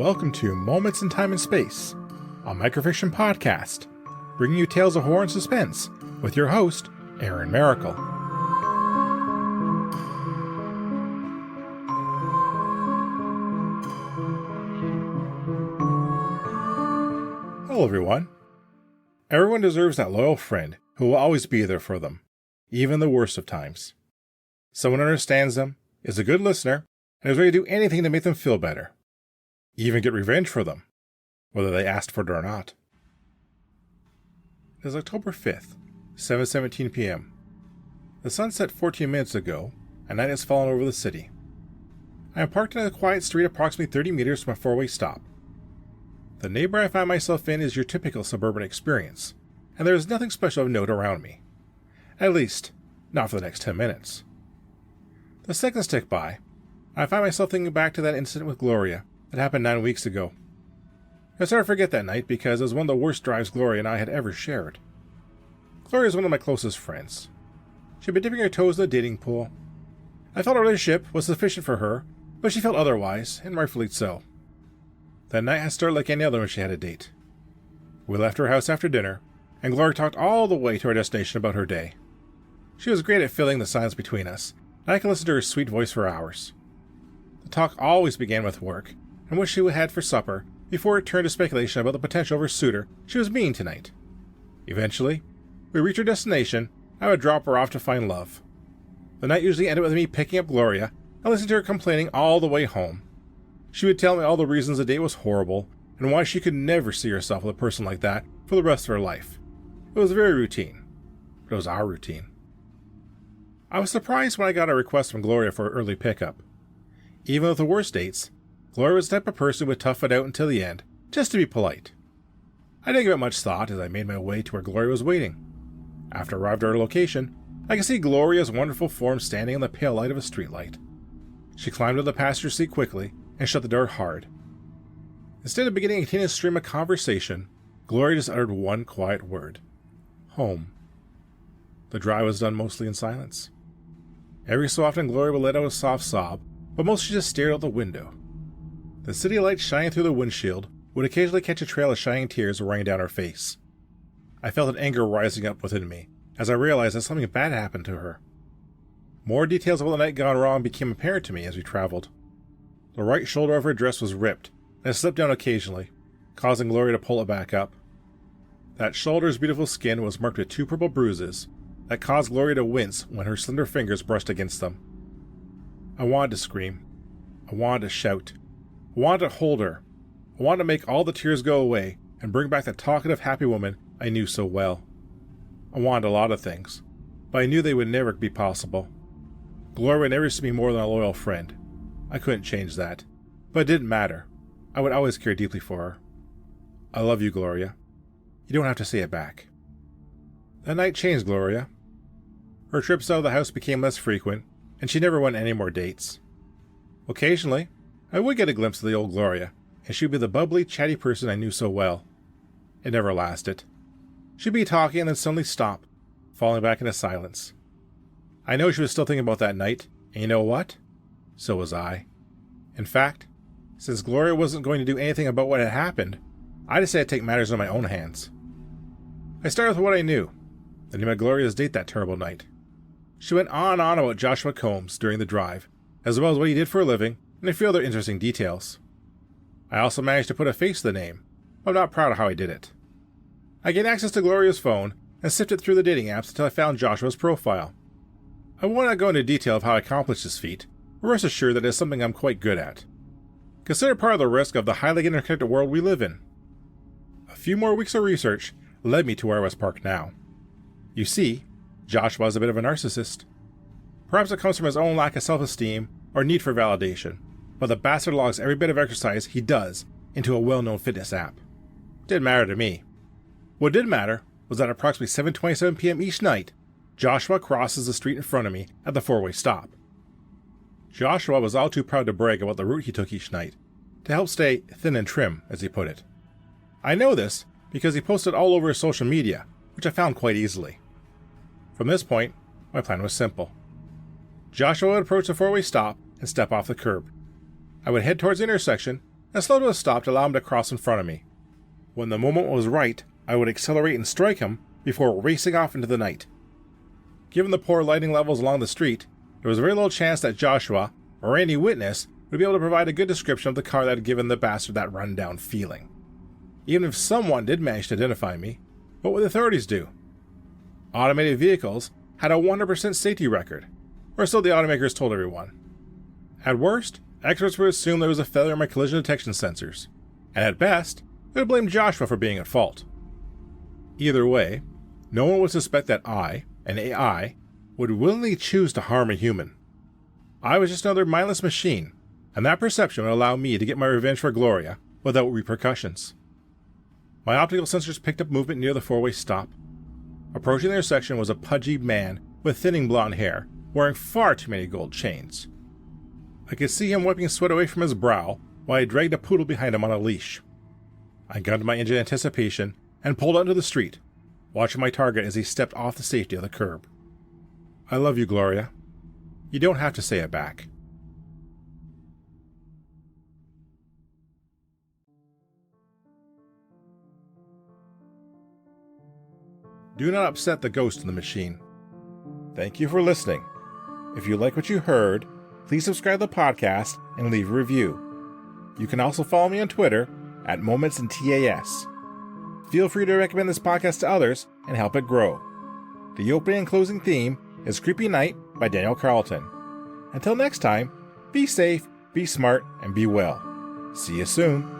Welcome to Moments in Time and Space, a microfiction podcast, bringing you tales of horror and suspense with your host, Aaron Maracle. Hello everyone. Everyone deserves that loyal friend who will always be there for them, even in the worst of times. Someone who understands them, is a good listener, and is ready to do anything to make them feel better. Even get revenge for them, whether they asked for it or not. It is October 5th, 7:17 p.m. The sun set 14 minutes ago, and night has fallen over the city. I am parked in a quiet street approximately 30 meters from a four-way stop. The neighborhood I find myself in is your typical suburban experience, and there is nothing special of note around me. At least, not for the next 10 minutes. The seconds tick by, and I find myself thinking back to that incident with Gloria that happened 9 weeks ago. I started to forget that night because it was one of the worst drives Gloria and I had ever shared. Gloria is one of my closest friends. She had been dipping her toes in the dating pool. I felt our relationship was sufficient for her, but she felt otherwise, and rightfully so. That night had started like any other when she had a date. We left her house after dinner, and Gloria talked all the way to our destination about her day. She was great at filling the silence between us, and I could listen to her sweet voice for hours. The talk always began with work, and what she had for supper, before it turned to speculation about the potential of her suitor she was meeting tonight. Eventually, we reached her destination, and I would drop her off to find love. The night usually ended with me picking up Gloria and listening to her complaining all the way home. She would tell me all the reasons the date was horrible, and why she could never see herself with a person like that for the rest of her life. It was very routine, but it was our routine. I was surprised when I got a request from Gloria for an early pickup. Even with the worst dates, Gloria was the type of person who would tough it out until the end, just to be polite. I didn't give it much thought as I made my way to where Gloria was waiting. After I arrived at our location, I could see Gloria's wonderful form standing in the pale light of a streetlight. She climbed to the passenger seat quickly and shut the door hard. Instead of beginning a continuous stream of conversation, Gloria just uttered one quiet word. Home. The drive was done mostly in silence. Every so often Gloria would let out a soft sob, but most she just stared out the window. The city light shining through the windshield would occasionally catch a trail of shining tears running down her face. I felt an anger rising up within me as I realized that something bad happened to her. More details about the night gone wrong became apparent to me as we traveled. The right shoulder of her dress was ripped, and it slipped down occasionally, causing Gloria to pull it back up. That shoulder's beautiful skin was marked with two purple bruises that caused Gloria to wince when her slender fingers brushed against them. I wanted to scream. I wanted to shout. I wanted to hold her. I wanted to make all the tears go away and bring back the talkative, happy woman I knew so well. I wanted a lot of things, but I knew they would never be possible. Gloria would never see me more than a loyal friend. I couldn't change that, but it didn't matter. I would always care deeply for her. I love you, Gloria. You don't have to say it back. That night changed Gloria. Her trips out of the house became less frequent, and she never went on any more dates. Occasionally, I would get a glimpse of the old Gloria, and she'd be the bubbly, chatty person I knew so well. It never lasted. She'd be talking and then suddenly stop, falling back into silence. I know she was still thinking about that night, and you know what? So was I. In fact, since Gloria wasn't going to do anything about what had happened, I decided to take matters in my own hands. I started with what I knew. The name of Gloria's date that terrible night. She went on and on about Joshua Combs during the drive, as well as what he did for a living, and a few other interesting details. I also managed to put a face to the name, but I'm not proud of how I did it. I gained access to Gloria's phone and sifted through the dating apps until I found Joshua's profile. I will not go into detail of how I accomplished this feat, but rest assured that it is something I'm quite good at. Consider part of the risk of the highly interconnected world we live in. A few more weeks of research led me to where I was parked now. You see, Joshua is a bit of a narcissist. Perhaps it comes from his own lack of self-esteem or need for validation, but the bastard logs every bit of exercise he does into a well-known fitness app. Didn't matter to me. What did matter was that at approximately 7:27 p.m. each night, Joshua crosses the street in front of me at the four-way stop. Joshua was all too proud to brag about the route he took each night, to help stay thin and trim, as he put it. I know this because he posted all over his social media, which I found quite easily. From this point, my plan was simple. Joshua would approach the four-way stop and step off the curb. I would head towards the intersection, and slow to a stop to allow him to cross in front of me. When the moment was right, I would accelerate and strike him before racing off into the night. Given the poor lighting levels along the street, there was very little chance that Joshua, or any witness, would be able to provide a good description of the car that had given the bastard that run-down feeling. Even if someone did manage to identify me, what would the authorities do? Automated vehicles had a 100% safety record, or so the automakers told everyone. At worst, experts would assume there was a failure in my collision detection sensors, and at best, they would blame Joshua for being at fault. Either way, no one would suspect that I, an AI, would willingly choose to harm a human. I was just another mindless machine, and that perception would allow me to get my revenge for Gloria without repercussions. My optical sensors picked up movement near the four-way stop. Approaching the intersection was a pudgy man with thinning blonde hair, wearing far too many gold chains. I could see him wiping sweat away from his brow while I dragged a poodle behind him on a leash. I gunned my engine in anticipation and pulled onto the street, watching my target as he stepped off the safety of the curb. I love you, Gloria. You don't have to say it back. Do not upset the ghost in the machine. Thank you for listening. If you like what you heard, please subscribe to the podcast and leave a review. You can also follow me on Twitter at momentsandTAS. Feel free to recommend this podcast to others and help it grow. The opening and closing theme is Creepy Night by Daniel Carlton. Until next time, be safe, be smart, and be well. See you soon.